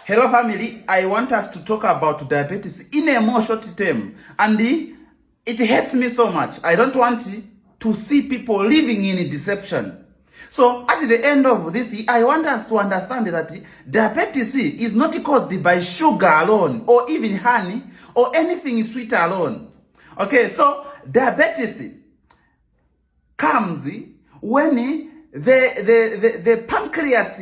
Hello family, I want us to talk about diabetes in a more short term, and it hurts me so much. I don't want to see people living in deception. So at the end of this, I want us to understand that diabetes is not caused by sugar alone, or even honey, or anything sweet alone. Okay, so diabetes comes when the pancreas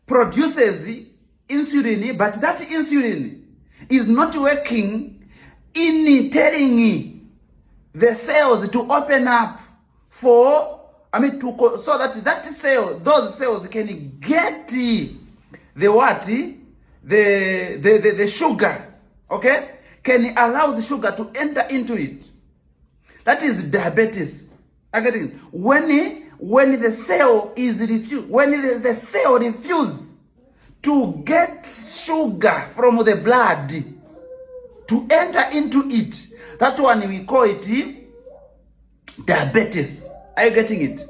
produces insulin, but that insulin is not working in telling the cells to open up so that those cells can get the sugar, okay? Can allow the sugar to enter into it. That is diabetes. Again, when the cell is refused, when the cell refuses to get sugar from the blood to enter into it, that one we call it diabetes. Are you getting it?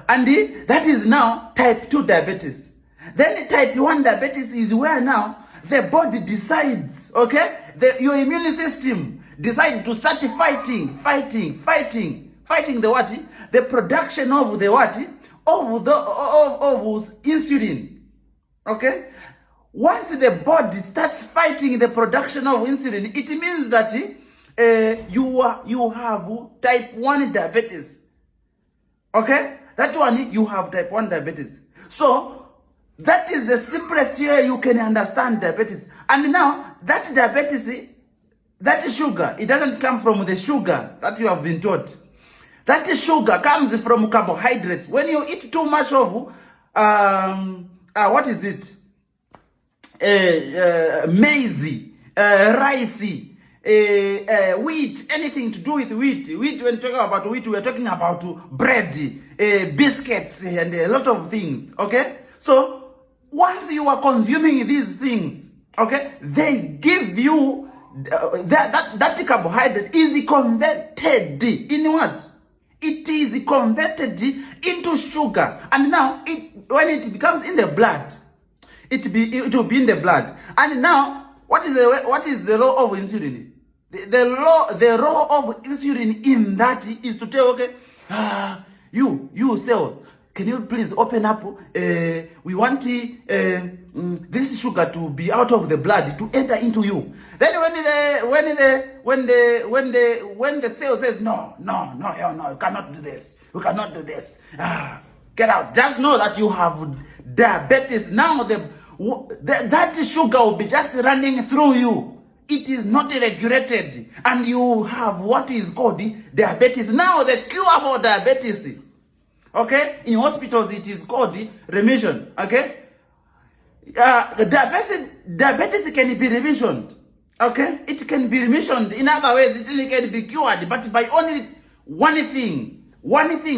And that is now type 2 diabetes. Then type 1 diabetes is where now the body decides, okay? Your immune system decides to start fighting the what? The production of the what? Of insulin. Okay? Once the body starts fighting the production of insulin, it means that you have type 1 diabetes. Okay? That one, you have type 1 diabetes. So, that is the simplest way you can understand diabetes. And now, that diabetes, that sugar, it doesn't come from the sugar that you have been taught. That sugar comes from carbohydrates. When you eat too much of, what is it? Maize, rice, wheat, anything to do with wheat. Wheat, when talking about wheat, we are talking about bread, biscuits, and a lot of things, okay? So, once you are consuming these things, okay, they give you, that carbohydrate is converted in what? It is converted into sugar. And now, when it becomes in the blood, it will be in the blood. And now, what is the law of insulin? The law of insulin in that is to tell, okay, you cell, can you please open up? We want this sugar to be out of the blood to enter into you. Then when the cell says no, you cannot do this. You cannot do this. Get out. Just know that you have diabetes. Now that sugar will be just running through you. It is not regulated, and you have what is called diabetes. Now the cure for diabetes, okay, in hospitals it is called remission, okay. Diabetes can be remissioned, okay. It can be remissioned. In other ways, it can be cured, but by only one thing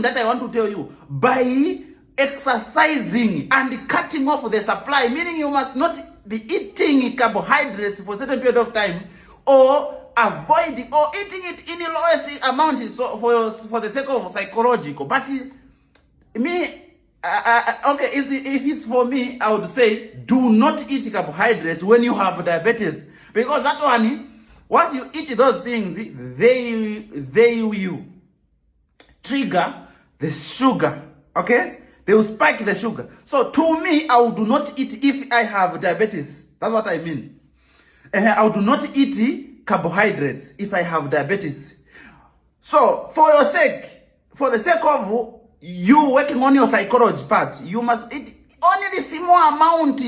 that I want to tell you: by exercising and cutting off the supply, meaning you must not be eating carbohydrates for a certain period of time, or avoiding or eating it in the lowest amount, so for the sake of psychological. But me, okay, if it's for me, I would say do not eat carbohydrates when you have diabetes, because that one, once you eat those things, they will trigger the sugar, okay? They will spike the sugar. So to me, I do not eat if I have diabetes. That's what I mean. I do not eat carbohydrates if I have diabetes. So for the sake of you working on your psychology part, you must eat only small amount,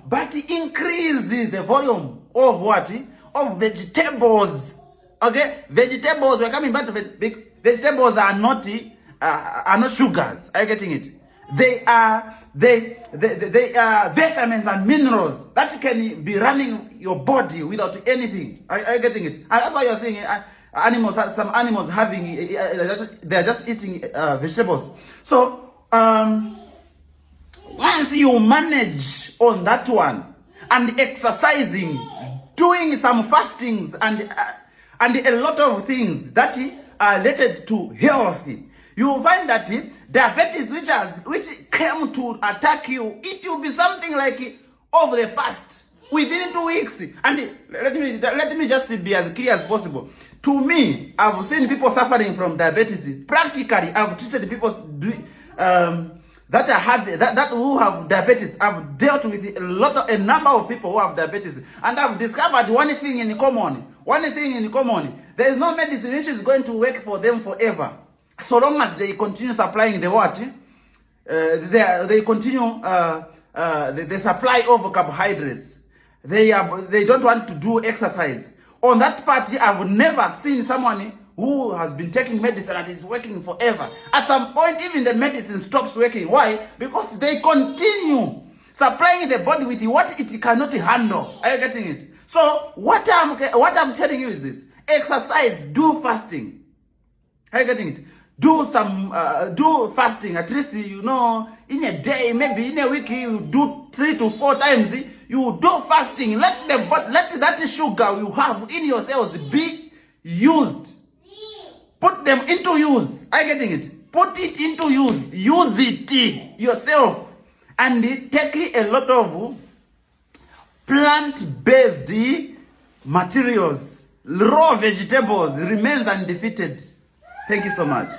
but increase the volume of what? Of vegetables. Okay? Vegetables, we're coming back to vegetables are not sugars. Are you getting it? They are vitamins and minerals that can be running your body without anything. Are you getting it? And that's why you're seeing some animals having, they're just eating vegetables. So once you manage on that one and exercising, doing some fastings and a lot of things that are related to health, you will find that diabetes which came to attack you, it will be something like of the past within 2 weeks. And let me just be as clear as possible. To me, I've seen people suffering from diabetes. Practically, I've treated people that who have diabetes. I've dealt with a number of people who have diabetes, and I've discovered one thing in common. There is no medicine which is going to work for them forever, so long as they continue supplying the what? They continue the supply of carbohydrates. They don't want to do exercise. On that party, I've never seen someone who has been taking medicine and is working forever. At some point, even the medicine stops working. Why? Because they continue supplying the body with what it cannot handle. Are you getting it? So what I'm telling you is this: exercise, do fasting. Are you getting it? Do fasting. At least, in a day, maybe in a week, you do 3 to 4 times. You do fasting. Let that sugar you have in your cells be used. Put them into use. Are you getting it? Put it into use. Use it yourself. And take a lot of plant-based materials. Raw vegetables remains undefeated. Thank you so much.